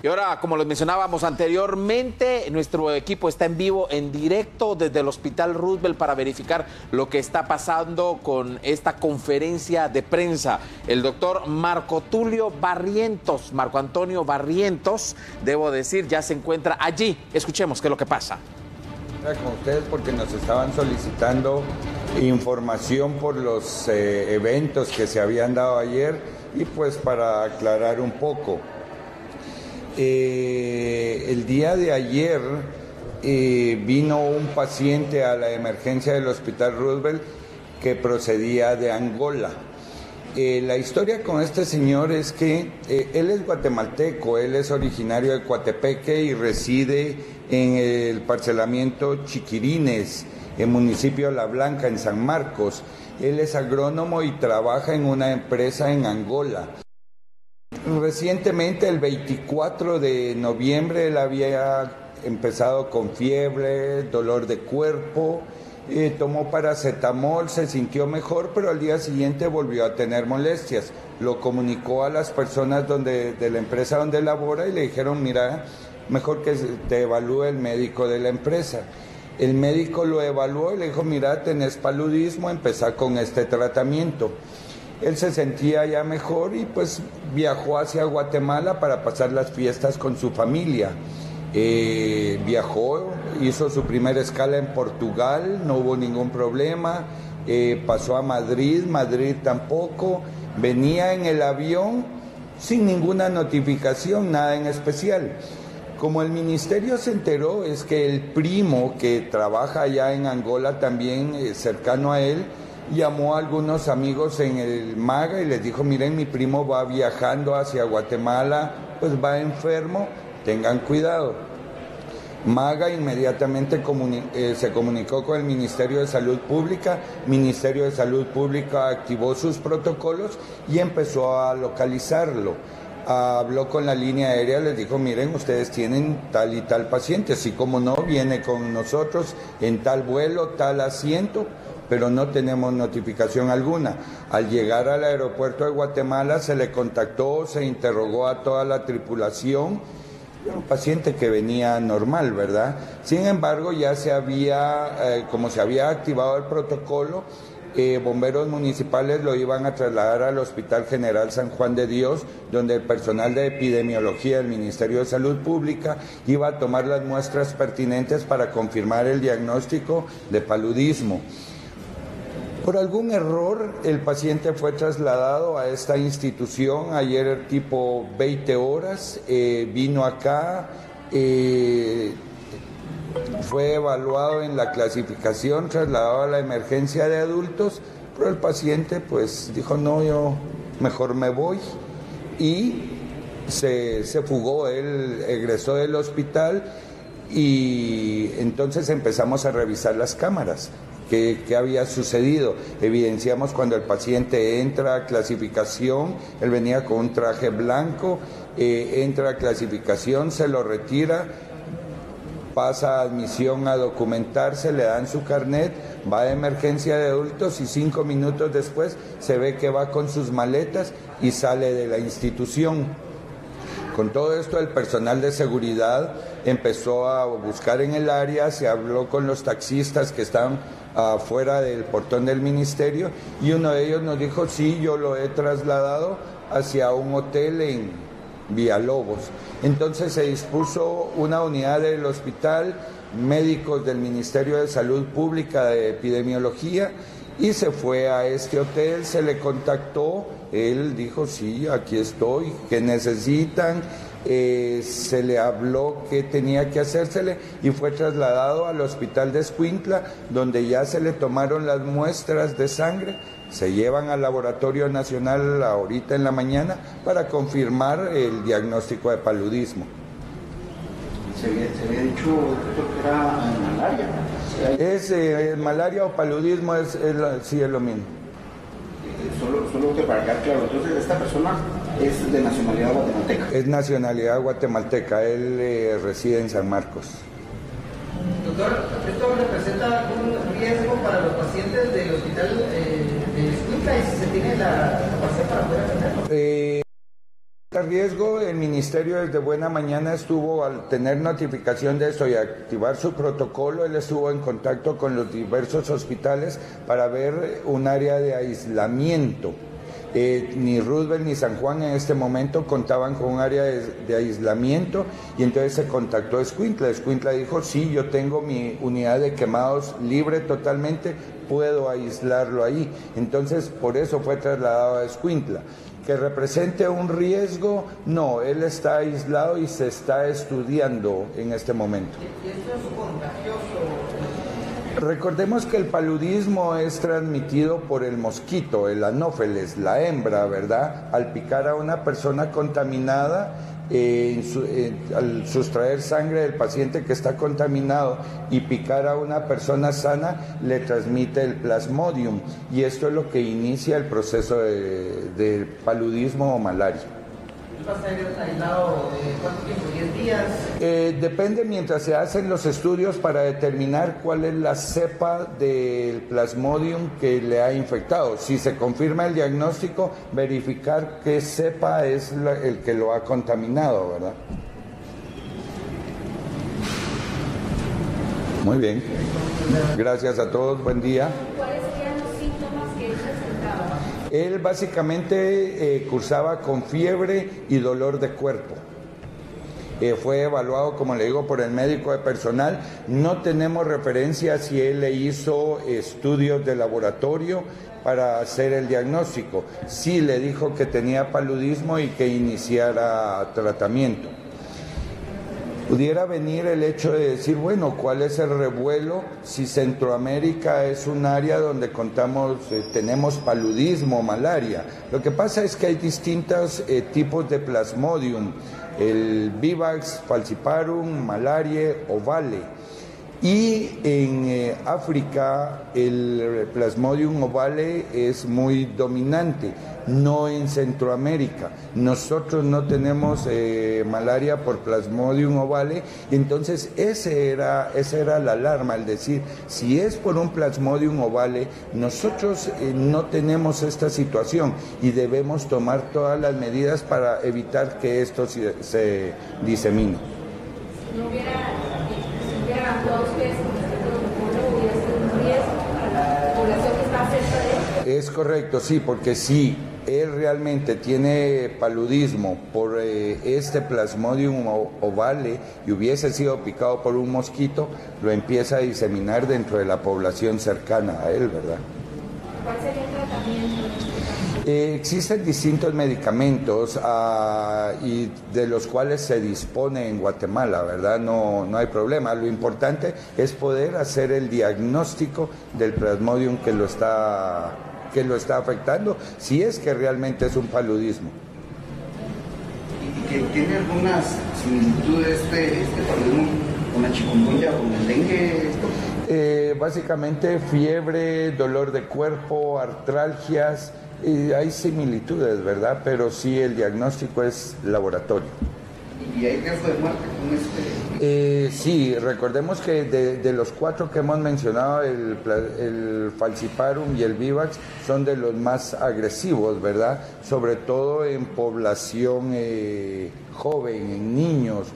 Y ahora, como les mencionábamos anteriormente, nuestro equipo está en vivo, en directo desde el Hospital Roosevelt para verificar lo que está pasando con esta conferencia de prensa. El doctor Marco Antonio Barrientos, debo decir, ya se encuentra allí. Escuchemos qué es lo que pasa. Con ustedes porque nos estaban solicitando información por los eventos que se habían dado ayer y pues para aclarar un poco. El día de ayer vino un paciente a la emergencia del Hospital Roosevelt que procedía de Angola. La historia con este señor es que él es guatemalteco, él es originario de Coatepeque y reside en el parcelamiento Chiquirines, en municipio de La Blanca, en San Marcos. Él es agrónomo y trabaja en una empresa en Angola. Recientemente, el 24 de noviembre, él había empezado con fiebre, dolor de cuerpo, tomó paracetamol, se sintió mejor, pero al día siguiente volvió a tener molestias. Lo comunicó a las personas de la empresa donde labora y le dijeron, mira, mejor que te evalúe el médico de la empresa. El médico lo evaluó y le dijo, mira, tenés paludismo, empezá con este tratamiento. Él se sentía ya mejor y pues viajó hacia Guatemala para pasar las fiestas con su familia. Viajó, hizo su primera escala en Portugal, no hubo ningún problema, pasó a Madrid tampoco, venía en el avión sin ninguna notificación, nada en especial. Como el ministerio se enteró, es que el primo que trabaja allá en Angola también, cercano a él, llamó a algunos amigos en el MAGA y les dijo, miren, mi primo va viajando hacia Guatemala, pues va enfermo, tengan cuidado. MAGA inmediatamente se comunicó con el Ministerio de Salud Pública, Ministerio de Salud Pública activó sus protocolos y empezó a localizarlo. Habló con la línea aérea, les dijo, miren, ustedes tienen tal y tal paciente, así como no, viene con nosotros en tal vuelo, tal asiento, pero no tenemos notificación alguna. Al llegar al aeropuerto de Guatemala se le contactó, se interrogó a toda la tripulación, un paciente que venía normal, ¿verdad? Sin embargo, ya se había, como se había activado el protocolo, bomberos municipales lo iban a trasladar al Hospital General San Juan de Dios, donde el personal de epidemiología del Ministerio de Salud Pública iba a tomar las muestras pertinentes para confirmar el diagnóstico de paludismo. Por algún error, el paciente fue trasladado a esta institución ayer tipo 20 horas, vino acá, fue evaluado en la clasificación, trasladado a la emergencia de adultos, pero el paciente pues dijo, no, yo mejor me voy, y se fugó, él egresó del hospital y entonces empezamos a revisar las cámaras. ¿Qué había sucedido? Evidenciamos cuando el paciente entra a clasificación, él venía con un traje blanco, entra a clasificación, se lo retira, pasa a admisión a documentarse, le dan su carnet, va a emergencia de adultos y 5 minutos después se ve que va con sus maletas y sale de la institución. Con todo esto, el personal de seguridad empezó a buscar en el área, se habló con los taxistas que estaban afuera del portón del ministerio y uno de ellos nos dijo, sí, yo lo he trasladado hacia un hotel en Villalobos. Entonces se dispuso una unidad del hospital, médicos del Ministerio de Salud Pública de Epidemiología, y se fue a este hotel, se le contactó, él dijo, sí, aquí estoy, ¿qué necesitan? Se le habló qué tenía que hacérsele y fue trasladado al hospital de Escuintla, donde ya se le tomaron las muestras de sangre, se llevan al Laboratorio Nacional ahorita en la mañana para confirmar el diagnóstico de paludismo. Se había dicho que era malaria. Malaria o paludismo sí es lo mismo. Solo que para acá, claro, entonces esta persona es de nacionalidad guatemalteca. Es nacionalidad guatemalteca, él reside en San Marcos. Doctor, ¿esto representa algún riesgo para los pacientes del hospital de Escuintla y si se tiene la capacidad para poder atenderlo? Riesgo, el ministerio desde buena mañana estuvo, al tener notificación de eso y activar su protocolo, él estuvo en contacto con los diversos hospitales para ver un área de aislamiento. Ni Roosevelt ni San Juan en este momento contaban con un área de aislamiento, y entonces se contactó a Escuintla. Escuintla dijo: sí, yo tengo mi unidad de quemados libre totalmente, puedo aislarlo ahí. Entonces por eso fue trasladado a Escuintla. ¿Que represente un riesgo? No, él está aislado y se está estudiando en este momento. ¿Y esto es contagioso? Recordemos que el paludismo es transmitido por el mosquito, el anófeles, la hembra, ¿verdad? Al picar a una persona contaminada, al sustraer sangre del paciente que está contaminado y picar a una persona sana, le transmite el plasmodium, y esto es lo que inicia el proceso de paludismo o malaria. ¿Va a estar aislado cuánto tiempo? ¿10 días? Depende, mientras se hacen los estudios para determinar cuál es la cepa del plasmodium que le ha infectado. Si se confirma el diagnóstico, verificar qué cepa es el que lo ha contaminado, ¿verdad? Muy bien. Gracias a todos. Buen día. ¿Cuáles serían los síntomas que él presentaba? Él básicamente cursaba con fiebre y dolor de cuerpo. Fue evaluado, como le digo, por el médico de personal. No tenemos referencia si él le hizo estudios de laboratorio para hacer el diagnóstico. Sí le dijo que tenía paludismo y que iniciara tratamiento. Pudiera venir el hecho de decir, bueno, ¿cuál es el revuelo si Centroamérica es un área donde tenemos paludismo, malaria? Lo que pasa es que hay distintos tipos de plasmodium, el Vivax, falciparum, malaria, ovale. Y en África el plasmodium ovale es muy dominante, no en Centroamérica. Nosotros no tenemos malaria por plasmodium ovale, y entonces esa era la alarma, al decir, si es por un plasmodium ovale, nosotros no tenemos esta situación y debemos tomar todas las medidas para evitar que esto se disemine. No hubiera actuado ustedes con este protocolo, hubiera sido un riesgo para la población que está cerca de él. Es correcto, sí, porque si él realmente tiene paludismo por este plasmodium ovale y hubiese sido picado por un mosquito, lo empieza a diseminar dentro de la población cercana a él, ¿verdad? ¿Cuál sería el tratamiento? Existen distintos medicamentos y de los cuales se dispone en Guatemala, ¿verdad? No hay problema. Lo importante es poder hacer el diagnóstico del plasmodium que lo está afectando, si es que realmente es un paludismo. ¿Y que tiene algunas similitudes este paludismo con la chikungunya o con el dengue? Básicamente fiebre, dolor de cuerpo, artralgias. Hay similitudes, ¿verdad? Pero sí, el diagnóstico es laboratorio. ¿Y hay riesgo de muerte con este? Sí, recordemos que de los 4 que hemos mencionado, el falciparum y el vivax son de los más agresivos, ¿verdad? Sobre todo en población joven, en niños.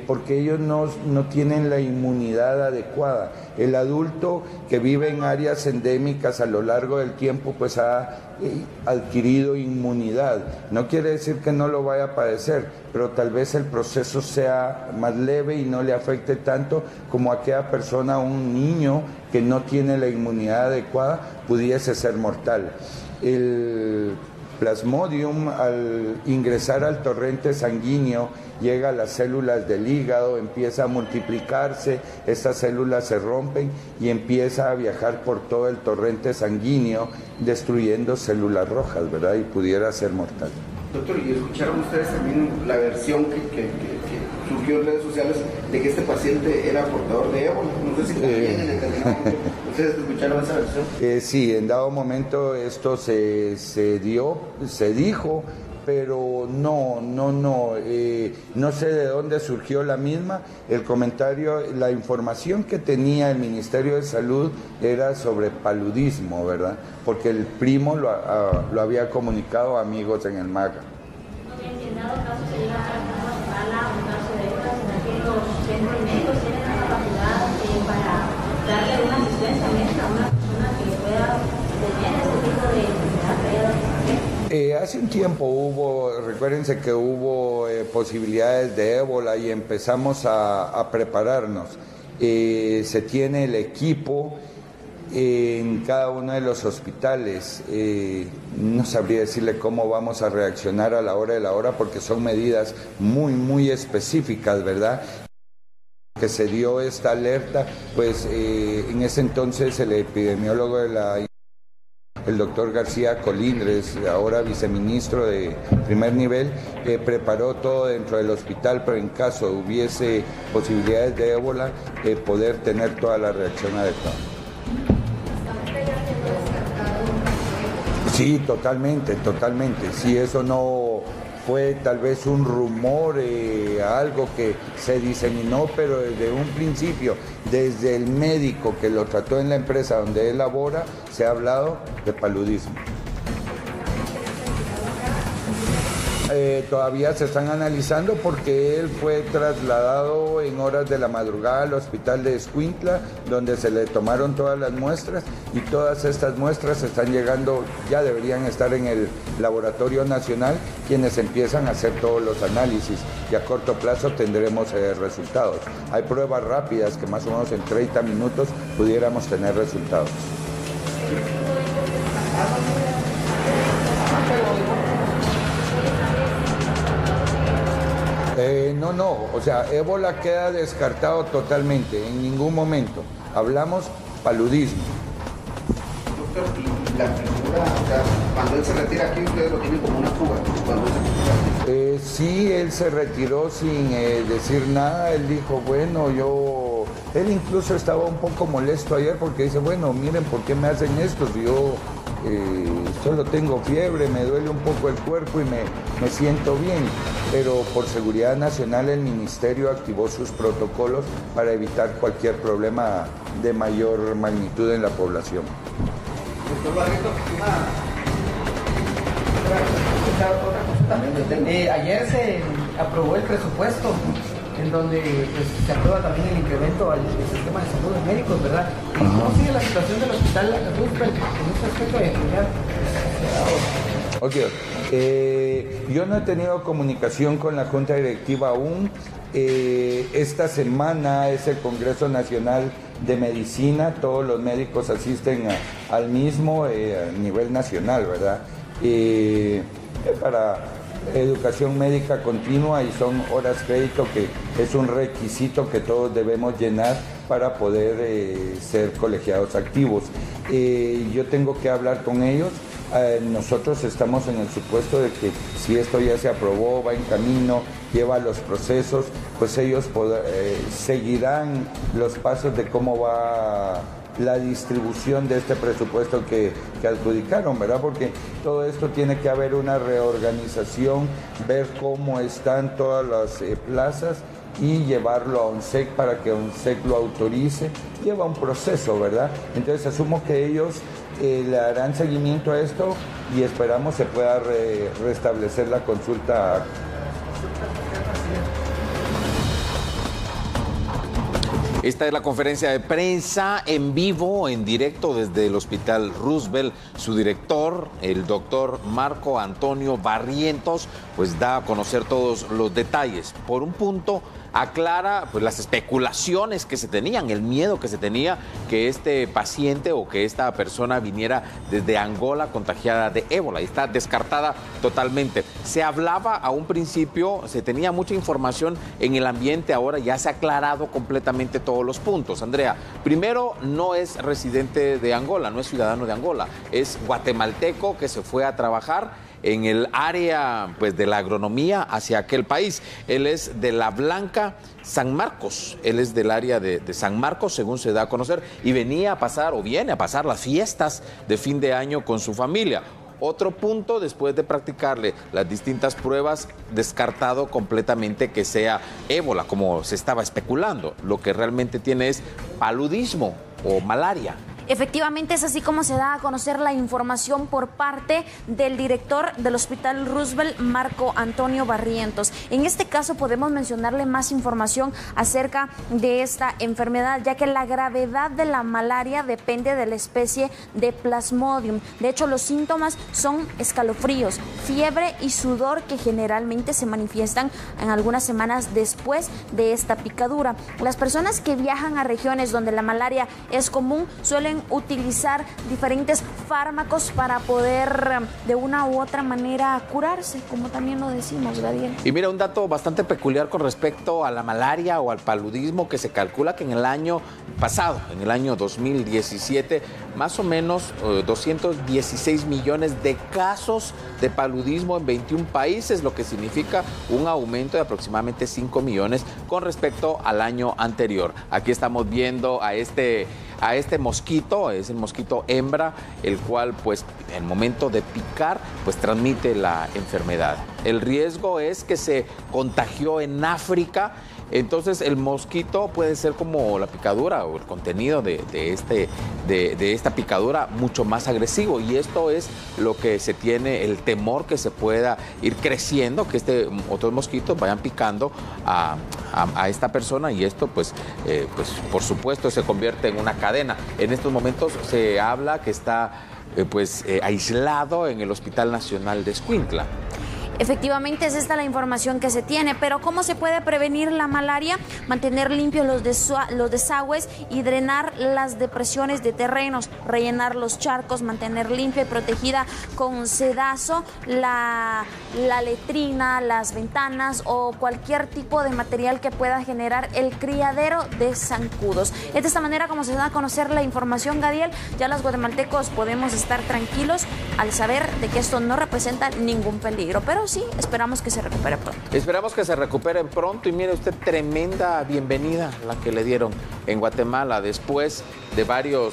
Porque ellos no tienen la inmunidad adecuada. El adulto que vive en áreas endémicas a lo largo del tiempo pues ha adquirido inmunidad. No quiere decir que no lo vaya a padecer, pero tal vez el proceso sea más leve y no le afecte tanto como aquella persona, un niño que no tiene la inmunidad adecuada, pudiese ser mortal. El plasmodium, al ingresar al torrente sanguíneo, llega a las células del hígado, empieza a multiplicarse, estas células se rompen y empieza a viajar por todo el torrente sanguíneo, destruyendo células rojas, ¿verdad? Y pudiera ser mortal. Doctor, ¿y escucharon ustedes también la versión que surgió en redes sociales de que este paciente era portador de ébola? No sé si también en determinado momento ustedes escucharon esa versión. Sí, en dado momento esto se dijo, pero no sé de dónde surgió la misma. El comentario, la información que tenía el Ministerio de Salud era sobre paludismo, ¿verdad? Porque el primo lo había comunicado a amigos en el MAGA. ¿No habían llenado dado caso se llega a una Guatemala, un caso de ébola, sino que los centros médicos tienen la capacidad para darle una asistencia médica a una persona que pueda tener este tipo de enfermedad. Hace un tiempo recuérdense que hubo posibilidades de ébola y empezamos a prepararnos. Se tiene el equipo en cada uno de los hospitales. No sabría decirle cómo vamos a reaccionar a la hora de la hora porque son medidas muy específicas, ¿verdad? Que se dio esta alerta, pues en ese entonces el epidemiólogo el doctor García Colindres, ahora viceministro de primer nivel, preparó todo dentro del hospital, pero en caso hubiese posibilidades de ébola, poder tener toda la reacción adecuada. Sí, totalmente. Si eso no fue tal vez un rumor, algo que se diseminó, pero desde un principio, desde el médico que lo trató en la empresa donde él labora, se ha hablado de paludismo. Todavía se están analizando porque él fue trasladado en horas de la madrugada al hospital de Escuintla, donde se le tomaron todas las muestras y todas estas muestras están llegando, ya deberían estar en el Laboratorio Nacional, quienes empiezan a hacer todos los análisis y a corto plazo tendremos resultados. Hay pruebas rápidas que más o menos en 30 minutos pudiéramos tener resultados. No, o sea, ébola queda descartado totalmente, en ningún momento. Hablamos paludismo. Doctor, y la figura, o sea, cuando él se retira aquí, ustedes lo tienen como una fuga. Sí, él se retiró sin decir nada, él dijo, bueno, él incluso estaba un poco molesto ayer porque dice, bueno, miren, ¿por qué me hacen esto? Si yo solo tengo fiebre, me duele un poco el cuerpo y me siento bien, pero por seguridad nacional el ministerio activó sus protocolos para evitar cualquier problema de mayor magnitud en la población. Doctor Barreto, otra cosa también. Ayer se aprobó el presupuesto en donde pues, se aprueba también el incremento al sistema de salud de médicos, ¿verdad? ¿Cómo sigue la situación del hospital Roosevelt en este aspecto de enfermedad? Yo no he tenido comunicación con la Junta Directiva aún. Esta semana es el Congreso Nacional de Medicina, todos los médicos asisten al mismo a nivel nacional, ¿verdad? Para educación médica continua y son horas crédito que es un requisito que todos debemos llenar para poder ser colegiados activos. Yo tengo que hablar con ellos. Nosotros estamos en el supuesto de que si esto ya se aprobó, va en camino, lleva los procesos, pues ellos seguirán los pasos de cómo va la distribución de este presupuesto que adjudicaron, ¿verdad? Porque todo esto tiene que haber una reorganización, ver cómo están todas las plazas y llevarlo a ONSEC para que ONSEC lo autorice. Lleva un proceso, ¿verdad? Entonces asumo que ellos le harán seguimiento a esto y esperamos se pueda restablecer la consulta. Esta es la conferencia de prensa en vivo, en directo desde el Hospital Roosevelt. Su director, el doctor Marco Antonio Barrientos, pues da a conocer todos los detalles. Por un punto, aclara pues las especulaciones que se tenían, el miedo que se tenía que este paciente o que esta persona viniera desde Angola contagiada de ébola. Y está descartada totalmente. Se hablaba a un principio, se tenía mucha información en el ambiente, ahora ya se ha aclarado completamente todos los puntos. Andrea, primero, no es residente de Angola, no es ciudadano de Angola, es guatemalteco que se fue a trabajar en el área pues, de la agronomía hacia aquel país. Él es de La Blanca, San Marcos. Él es del área de San Marcos, según se da a conocer, y venía a pasar o viene a pasar las fiestas de fin de año con su familia. Otro punto, después de practicarle las distintas pruebas, descartado completamente que sea ébola, como se estaba especulando. Lo que realmente tiene es paludismo o malaria. Efectivamente, es así como se da a conocer la información por parte del director del Hospital Roosevelt, Marco Antonio Barrientos. En este caso podemos mencionarle más información acerca de esta enfermedad, ya que la gravedad de la malaria depende de la especie de Plasmodium. De hecho, los síntomas son escalofríos, fiebre y sudor que generalmente se manifiestan en algunas semanas después de esta picadura. Las personas que viajan a regiones donde la malaria es común suelen utilizar diferentes fármacos para poder de una u otra manera curarse, como también lo decimos, Gadiel. Y mira, un dato bastante peculiar con respecto a la malaria o al paludismo, que se calcula que en el año pasado, en el año 2017, más o menos 216 millones de casos de paludismo en 21 países, lo que significa un aumento de aproximadamente 5 millones con respecto al año anterior. Aquí estamos viendo a este mosquito, es el mosquito hembra, el cual pues en el momento de picar pues transmite la enfermedad. El riesgo es que se contagió en África. Entonces el mosquito puede ser como la picadura o el contenido de esta picadura mucho más agresivo, y esto es lo que se tiene el temor que se pueda ir creciendo, que otros mosquitos vayan picando a esta persona, y esto pues por supuesto se convierte en una cadena. En estos momentos se habla que está aislado en el Hospital Nacional de Escuintla. Efectivamente, es esta la información que se tiene, pero ¿cómo se puede prevenir la malaria? Mantener limpios los desagües y drenar las depresiones de terrenos, rellenar los charcos, mantener limpia y protegida con sedazo la letrina, las ventanas o cualquier tipo de material que pueda generar el criadero de zancudos. Es de esta manera como se da a conocer la información, Gadiel. Ya los guatemaltecos podemos estar tranquilos al saber de que esto no representa ningún peligro, pero sí, esperamos que se recupere pronto. Esperamos que se recuperen pronto, y mire usted, tremenda bienvenida la que le dieron en Guatemala después de varios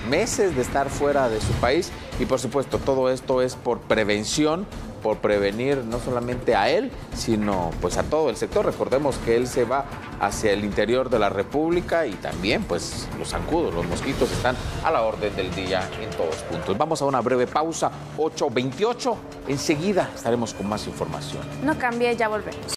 meses de estar fuera de su país, y por supuesto todo esto es por prevención, por prevenir no solamente a él, sino pues a todo el sector. Recordemos que él se va hacia el interior de la República, y también pues los zancudos, los mosquitos están a la orden del día en todos puntos. Vamos a una breve pausa, 8:28. Enseguida estaremos con más información. No cambie, ya volvemos.